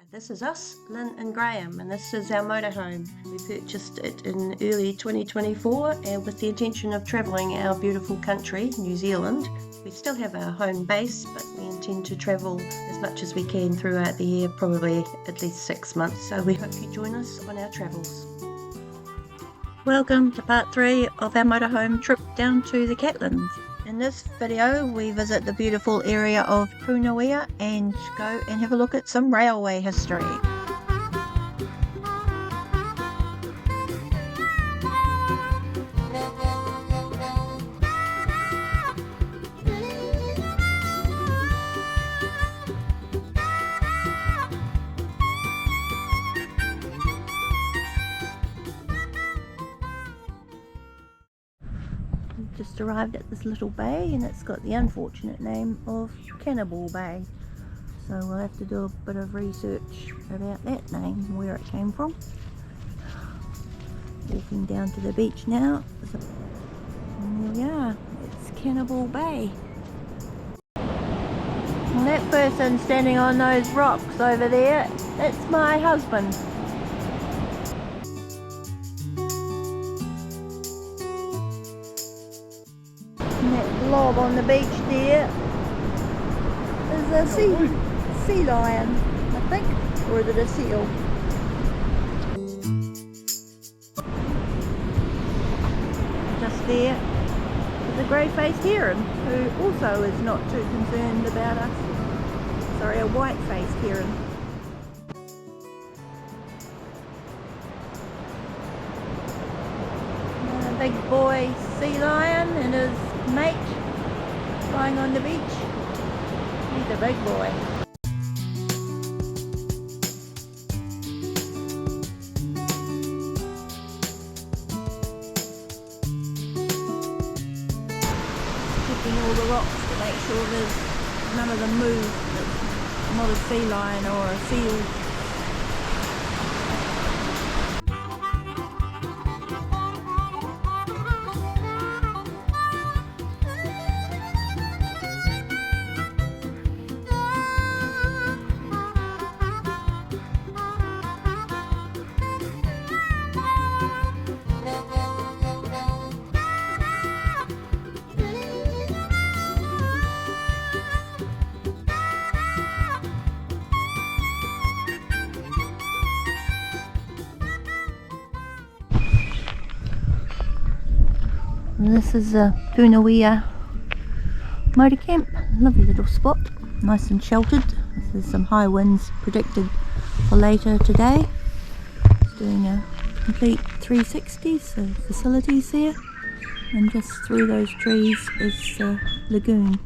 This is us, Lynn and Graham, and this is our motorhome. We purchased it in early 2024 and with the intention of travelling our beautiful country, New Zealand. We still have our home base, but we intend to travel as much as we can throughout the year, probably at least 6 months, so we hope you join us on our travels. Welcome to part 3 of our motorhome trip down to the Catlins. In this video we visit the beautiful area of Pounawea and go and have a look at some railway history. Just arrived at this little bay and it's got the unfortunate name of Cannibal Bay, so we'll have to do a bit of research about that name, where it came from. Walking down to the beach now, and there we are, it's Cannibal Bay. And that person standing on those rocks over there, that's my husband. Blob on the beach there is a sea lion, I think, or is it a seal? Just there is a grey-faced heron who also is not too concerned about us. Sorry, a white-faced heron. A big boy sea lion and his mate lying on the beach. He's a big boy. Checking all the rocks to make sure none of them move. It's not a sea lion or a seal. This is a Pounawea motor camp, lovely little spot, nice and sheltered. There's some high winds predicted for later today. It's doing a complete 360, so facilities there, and just through those trees is a lagoon.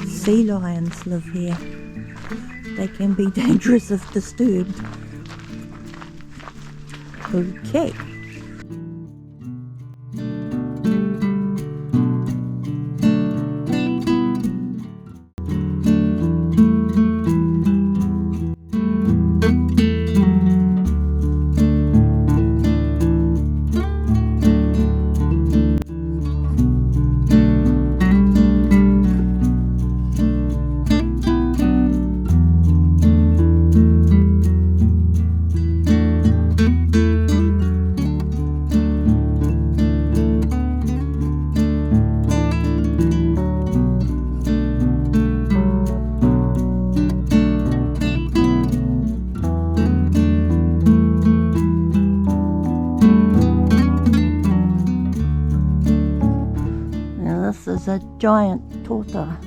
Sea lions live here. They can be dangerous if disturbed. Okay. This is a giant torta.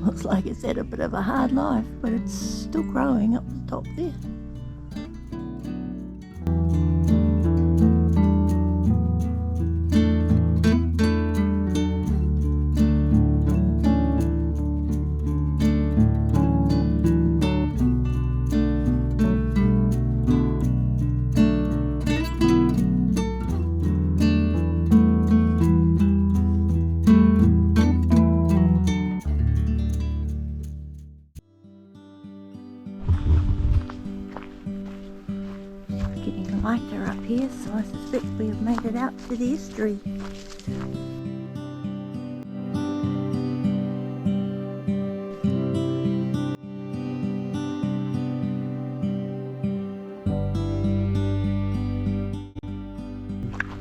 Looks like it's had a bit of a hard life, but it's still growing up the top there. lighter up here, so I suspect we have made it out to the estuary.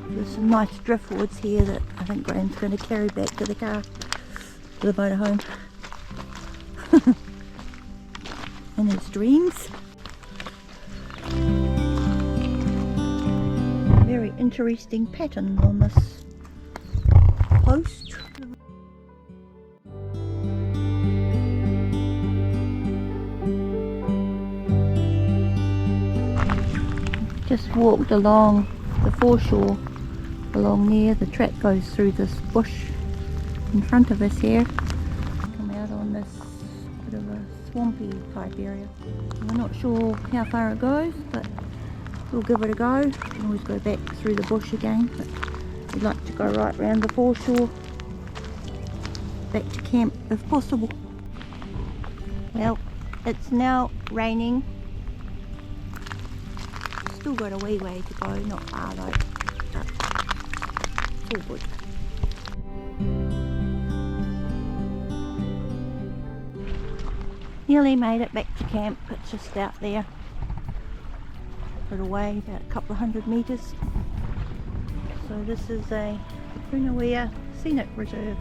There's some nice driftwoods here that I think Graham's going to carry back to the car, to the motorhome. In his dreams. Very interesting pattern on this post. Just walked along the foreshore along there. The track goes through this bush in front of us here. Come out on this bit of a swampy type area. We're not sure how far it goes, but we'll give it a go. We can always go back through the bush again, but we'd like to go right round the foreshore back to camp if possible. Well, it's now raining. Still got a wee way to go, not far though, but it's all good. Nearly made it back to camp. It's just out there, a little way, about a couple of 100 metres. So this is a Pounawea Scenic Reserve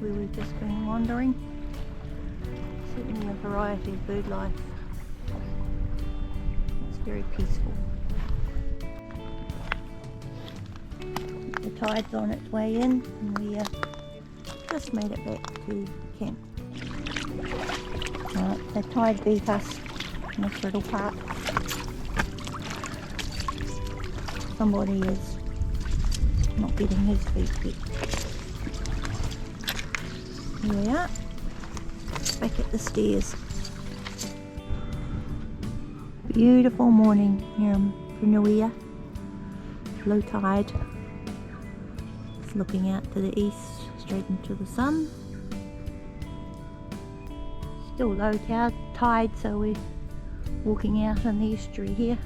where we've just been wandering. Certainly a variety of bird life. It's very peaceful. The tide's on its way in and we just made it back to camp. The tide beat us in this little part. Somebody is not getting his feet wet. Here we are, back at the stairs. Beautiful morning here in Pounawea. Low tide. It's looking out to the east, straight into the sun. Still low tide, so we're walking out in the estuary here.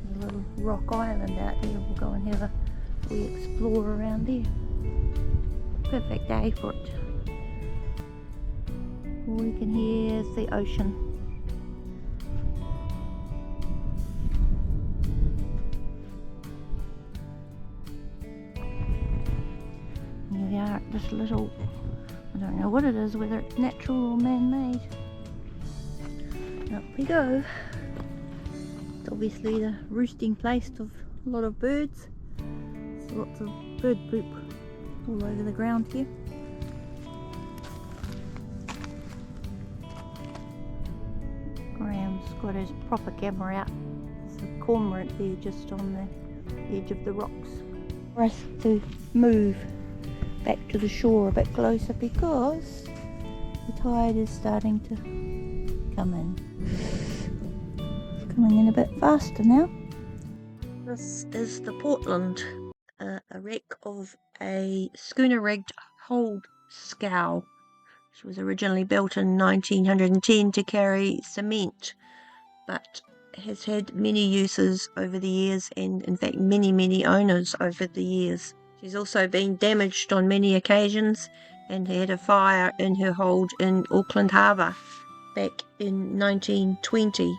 There's a little rock island out here. We'll go and have a wee explore around there. Perfect day for it. All we can hear is the ocean. Here we are at this little, I don't know what it is, whether it's natural or man-made. Up we go. It's obviously the roosting place of a lot of birds. There's lots of bird poop all over the ground here. Graham's got his proper camera out. There's a cormorant there just on the edge of the rocks. For us to move back to the shore a bit closer because the tide is starting to come in. It's coming in a bit faster now. This is the Portland, a wreck of a schooner-rigged hold scow. She was originally built in 1910 to carry cement, but has had many uses over the years and in fact many owners over the years. She's also been damaged on many occasions and had a fire in her hold in Auckland Harbour back in 1920.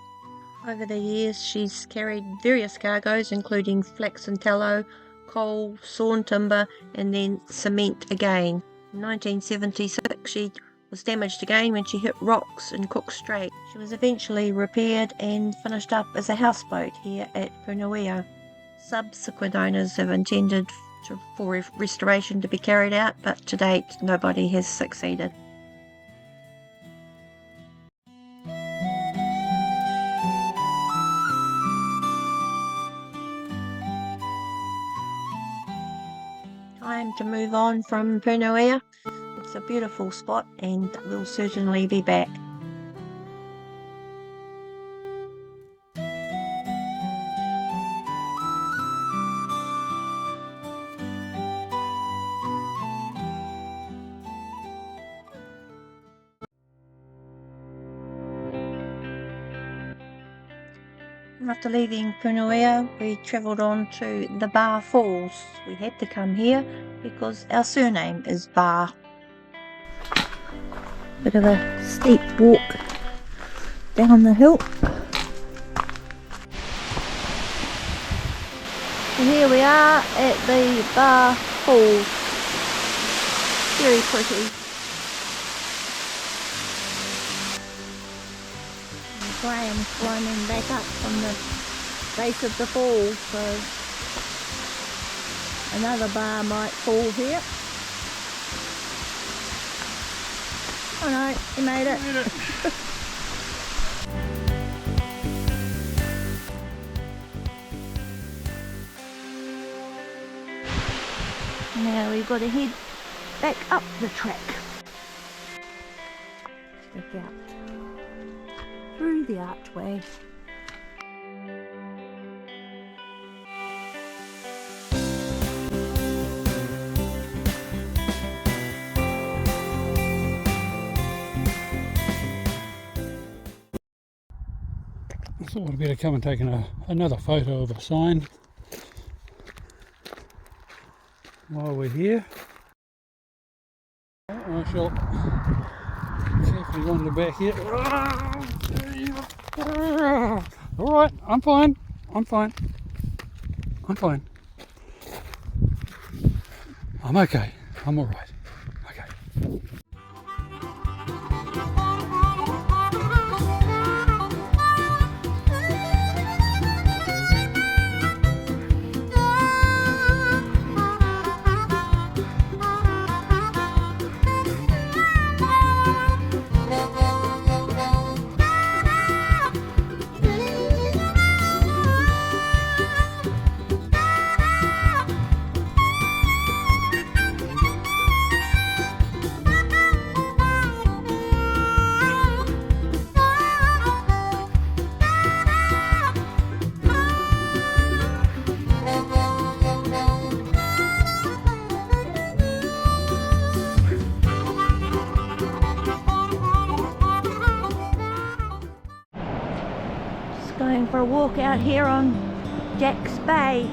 Over the years she's carried various cargoes including flax and tallow, coal, sawn timber and then cement again. In 1976 she was damaged again when she hit rocks in Cook Strait. She was eventually repaired and finished up as a houseboat here at Pounawea. Subsequent owners have intended for restoration to be carried out, but to date nobody has succeeded. Time to move on from Pounawea. It's a beautiful spot and we'll certainly be back. After leaving Pounawea, we travelled on to the Bar Falls. We had to come here because our surname is Bar. Bit of a steep walk down the hill. And here we are at the Bar Falls. Very pretty. Graham climbing back up from the base of the fall, so another bar might fall here. Oh no, he made it. Now we've got to head back up the track. Back out through the archway. I thought I'd better come and take another photo of a sign while we're here. I shall carefully wander back here. Alright, I'm fine. I'm okay. I'm alright. Okay. Going for a walk out here on Jack's Bay.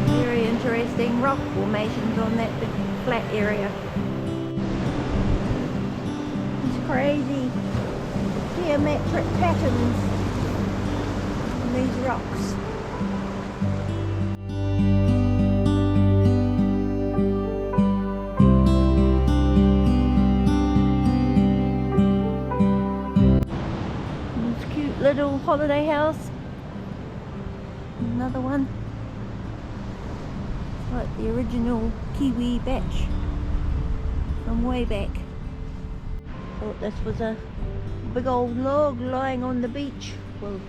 Very interesting rock formations on that big flat area. These crazy geometric patterns on these rocks. Little holiday house. Another one. It's like the original Kiwi batch from way back. Thought this was a big old log lying on the beach. Well,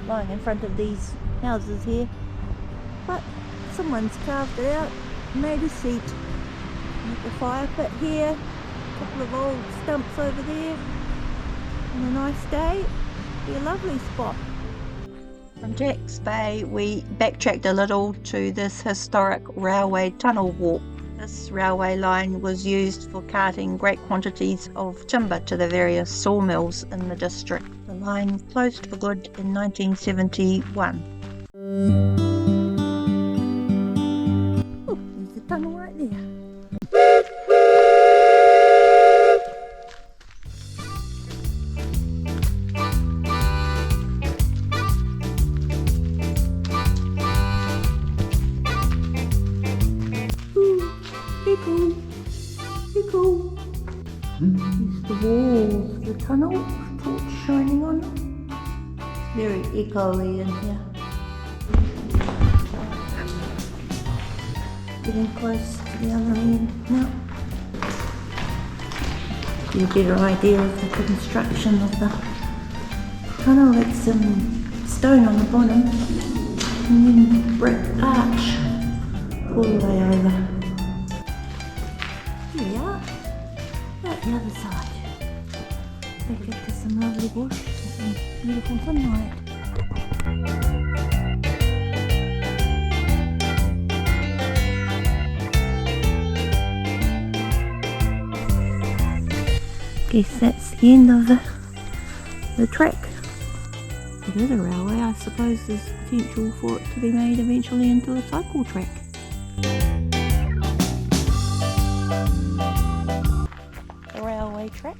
lying in front of these houses here. But someone's carved it out and made a seat. Like the fire pit here. A couple of old stumps over there. On a nice day. Be a lovely spot. From Jack's Bay we backtracked a little to this historic railway tunnel walk. This railway line was used for carting great quantities of timber to the various sawmills in the district. The line closed for good in 1971. Oh, there's the tunnel right there. Here's the walls of the tunnel, torch shining on them. It's very echoey in here. Getting close to the other end now. Get a better idea of the construction of the tunnel. It's some stone on the bottom and then brick arch all the way over. Here we are, at the other side. Back into some lovely bush and some beautiful sunlight. Guess that's the end of the track. It is a railway. I suppose there's potential for it to be made eventually into a cycle track. A railway track.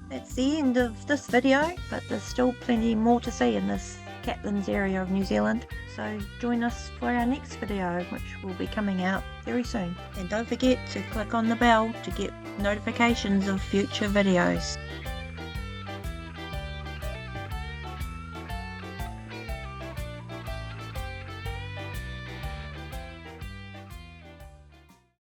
That's the end of this video, but there's still plenty more to see in this Catlins area of New Zealand. So join us for our next video, which will be coming out very soon. And don't forget to click on the bell to get notifications of future videos.